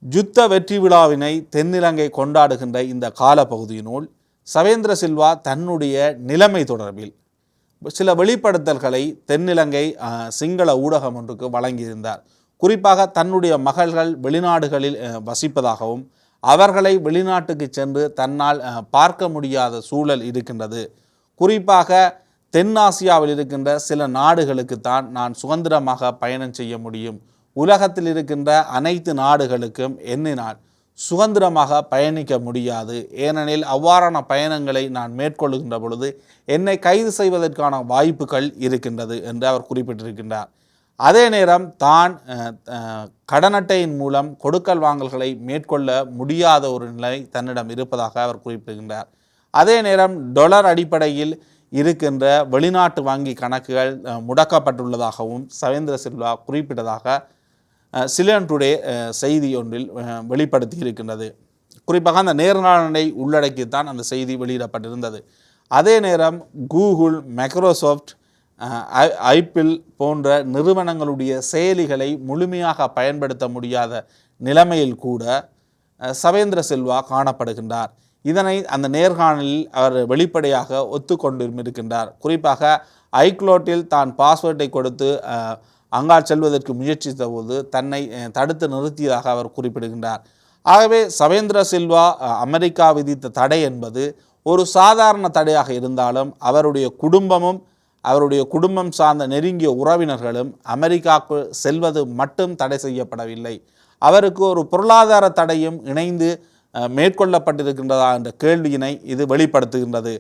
யுத்த வெற்றி விழாவினை தென்னிலங்கை கொண்டாடுகின்ற இந்த காலப்பகுதியினுள் சவேந்திர சில்வா தன்னுடைய நிலைமை தொடர்பில் சில வெளிப்படுத்தல்களை தென்னிலங்கை சிங்கள ஊடகம் ஒன்றுக்கு வழங்கியிருந்தார். குறிப்பாக தன்னுடைய மகள்கள் வெளிநாடுகளில் வசிப்பதாகவும் அவர்களை வெளிநாட்டுக்கு சென்று தன்னால் பார்க்க முடியாத சூழல் இருக்கின்றது. குறிப்பாக தென்னாசியாவில் இருக்கின்ற சில நாடுகளுக்குத்தான் நான் சுதந்திரமாக பயணம் செய்ய முடியும், உலகத்தில் இருக்கின்ற அனைத்து நாடுகளுக்கும் எண்ணினால் சுதந்திரமாக பயணிக்க முடியாது, ஏனெனில் அவ்வாறான பயணங்களை நான் மேற்கொள்கின்ற பொழுது என்னை கைது செய்வதற்கான வாய்ப்புகள் இருக்கின்றது என்று அவர் குறிப்பிட்டிருக்கின்றார். அதே நேரம் தான் கடன் அட்டையின் மூலம் கொடுக்கல் வாங்கல்களை மேற்கொள்ள முடியாத ஒரு நிலை தன்னிடம் இருப்பதாக அவர் குறிப்பிடுகின்றார். அதே நேரம் டொலர் அடிப்படையில் இருக்கின்ற வெளிநாட்டு வங்கி கணக்குகள் முடக்கப்பட்டுள்ளதாகவும் சவேந்திர சில்வா குறிப்பிட்டதாக சிலியன் டுடே செய்தி ஒன்றில் வெளிப்படுத்தி இருக்கின்றது. குறிப்பாக அந்த நேர்காணலை உள்ளடக்கித்தான் அந்த செய்தி வெளியிடப்பட்டிருந்தது. அதே நேரம் கூகுள், மைக்ரோசாஃப்ட், ஐபிள் போன்ற நிறுவனங்களுடைய செயலிகளை முழுமையாக பயன்படுத்த முடியாத நிலைமையில் கூட சவேந்திர சில்வா காணப்படுகின்றார். இதனை அந்த நேர்காணலில் அவர் வெளிப்படையாக ஒத்துக்கொண்டிருக்கின்றார். குறிப்பாக ஐக்ளோட்டில் தான் பாஸ்வேர்டை கொடுத்து அங்கால் செல்வதற்கு முயற்சித்த போது தன்னை தடுத்து நிறுத்தியதாக அவர் குறிப்பிடுகின்றார். ஆகவே சவேந்திர சில்வா அமெரிக்கா விதித்த தடை என்பது ஒரு சாதாரண தடையாக இருந்தாலும் அவருடைய குடும்பமும் அவருடைய குடும்பம் சார்ந்த நெருங்கிய உறவினர்களும் அமெரிக்காவுக்கு செல்வது மட்டும் தடை செய்யப்படவில்லை, அவருக்கு ஒரு பொருளாதார தடையும் இணைந்து மேற்கொள்ளப்பட்டிருக்கின்றதா என்ற கேள்வியினை இது வெளிப்படுத்துகின்றது.